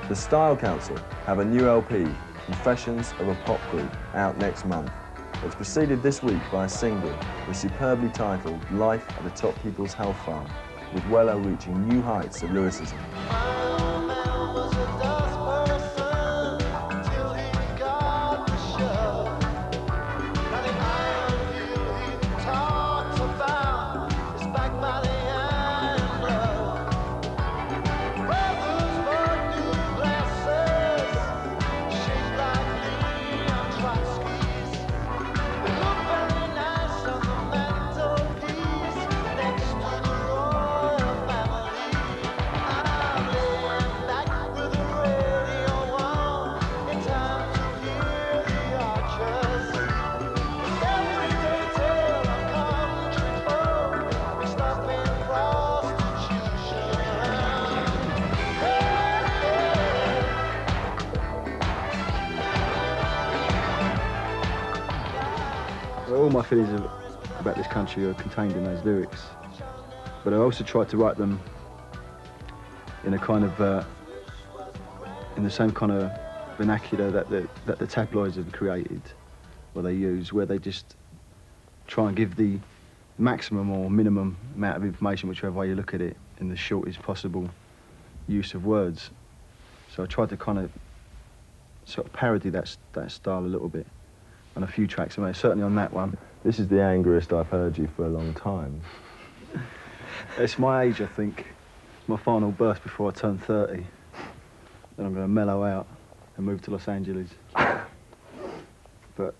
The Style Council have a new LP, Confessions of a Pop Group, out next month. It's preceded this week by a single, the superbly titled Life at the Top People's Health Farm, with Wello reaching new heights of lyricism. All my feelings about this country are contained in those lyrics, but I also tried to write them in a kind of, in the same kind of vernacular that the tabloids have created, or they use, where they just try and give the maximum or minimum amount of information, whichever way you look at it, in the shortest possible use of words. So I tried to kind of sort of parody that style a little bit on a few tracks. I mean, certainly on that one. This is the angriest I've heard you for a long time. It's my age, I think. My final burst before I turn 30. Then I'm going to mellow out and move to Los Angeles. But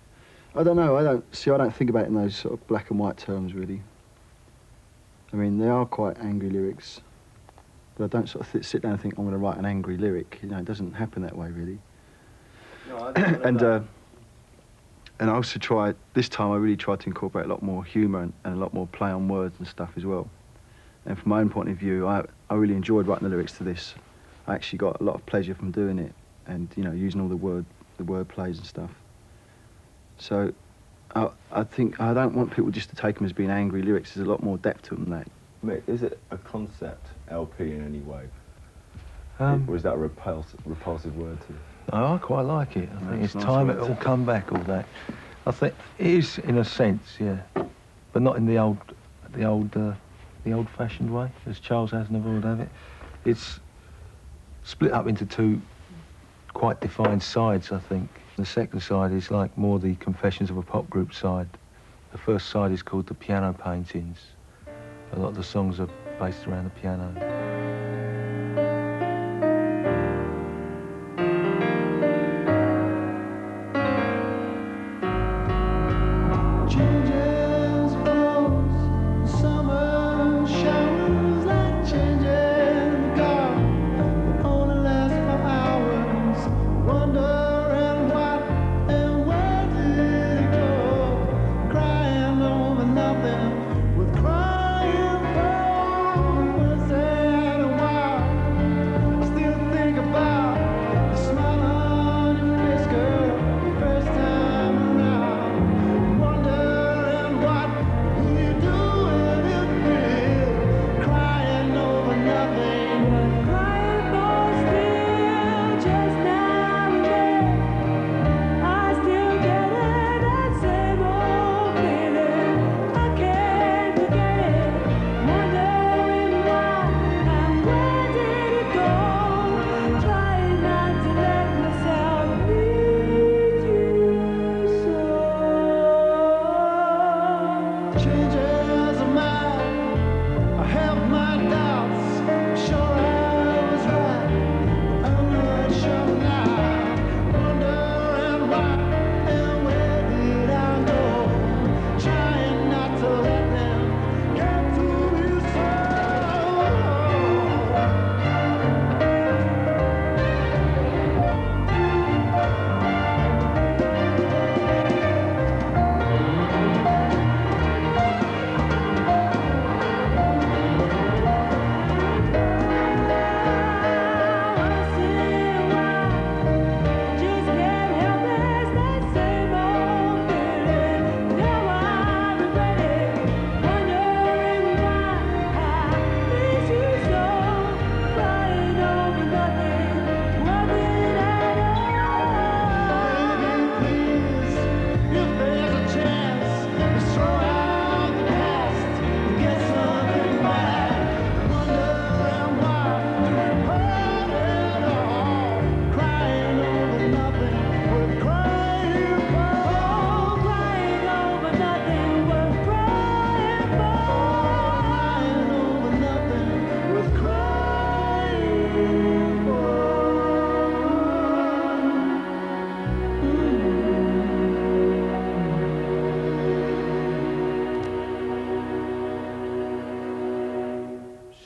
I don't know, I don't think about it in those sort of black and white terms, really. I mean, they are quite angry lyrics, but I don't sort of sit down and think I'm going to write an angry lyric. You know, it doesn't happen that way, really. No, I don't know And I also tried, this time I really tried to incorporate a lot more humour and a lot more play on words and stuff as well. And from my own point of view, I really enjoyed writing the lyrics to this. I actually got a lot of pleasure from doing it and, you know, using all the word plays and stuff. So I think I don't want people just to take them as being angry lyrics. There's a lot more depth to them than that. Mick, is it a concept LP in any way? Or is that a repulsive word to you? No, I quite like it. I think it's nice time words. it'll come back, all that. I think it is in a sense, yeah, but not in the old-fashioned way, as Charles Aznavour would have it. It's split up into two quite defined sides, I think. The second side is like more the Confessions of a Pop Group side. The first side is called the Piano Paintings. A lot of the songs are based around the piano. With crying for mercy.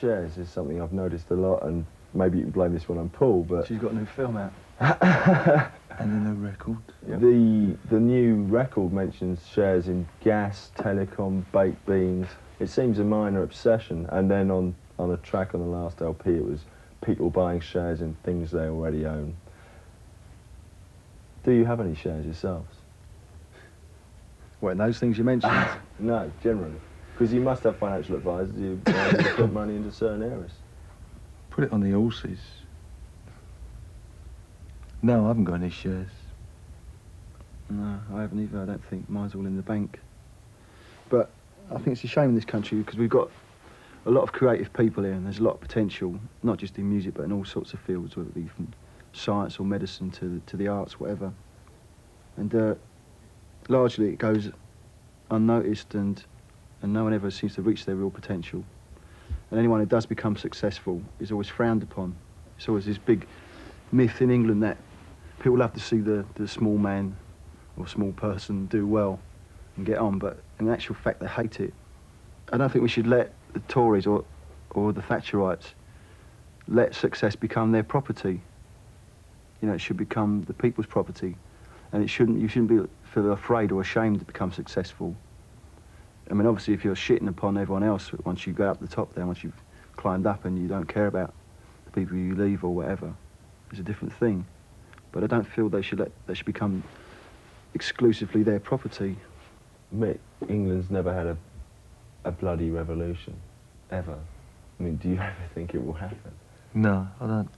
shares is something I've noticed a lot, and maybe you can blame this one on Paul, but She's got a new film out. And a new record. Yep. the new record mentions shares in gas, telecom, baked beans. It seems a minor obsession, and then on a track on the last LP it was people buying shares in things they already own. Do you have any shares yourselves? What, in those things you mentioned? No, generally. Because you must have financial advisors who put money into certain areas. Put it on the horses. No, I haven't got any shares. No, I haven't either, I don't think. Mine's all in the bank. But I think it's a shame in this country because we've got a lot of creative people here and there's a lot of potential, not just in music but in all sorts of fields, whether it be from science or medicine to the arts, whatever. And largely it goes unnoticed and no one ever seems to reach their real potential. And anyone who does become successful is always frowned upon. It's always this big myth in England that people love to see the small man or small person do well and get on, but in actual fact they hate it. I don't think we should let the Tories or the Thatcherites let success become their property. You know, it should become the people's property, and you shouldn't feel afraid or ashamed to become successful. I mean, obviously, if you're shitting upon everyone else once you go up the top there, once you've climbed up and you don't care about the people you leave or whatever, it's a different thing. But I don't feel they should become exclusively their property. Mick, England's never had a bloody revolution, ever. I mean, do you ever think it will happen? No, I don't.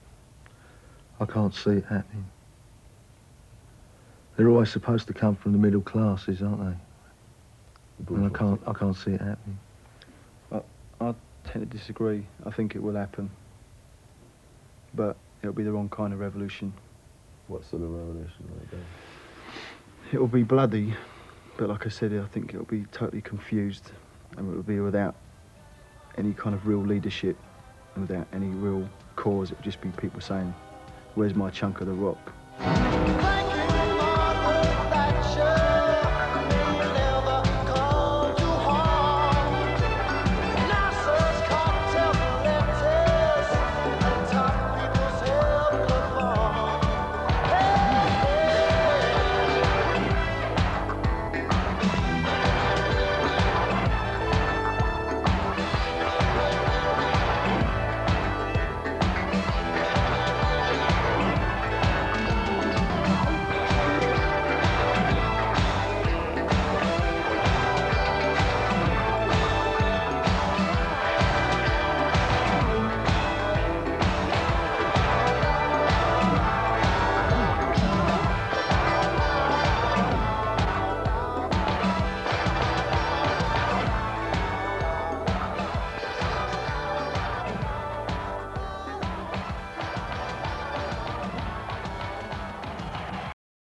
I can't see it happening. They're always supposed to come from the middle classes, aren't they? And I can't see it happening. I tend to disagree. I think it will happen. But it'll be the wrong kind of revolution. What sort of revolution will it be? It'll be bloody, but like I said, I think it'll be totally confused, and it'll be without any kind of real leadership, and without any real cause. It'll just be people saying, "Where's my chunk of the rock?"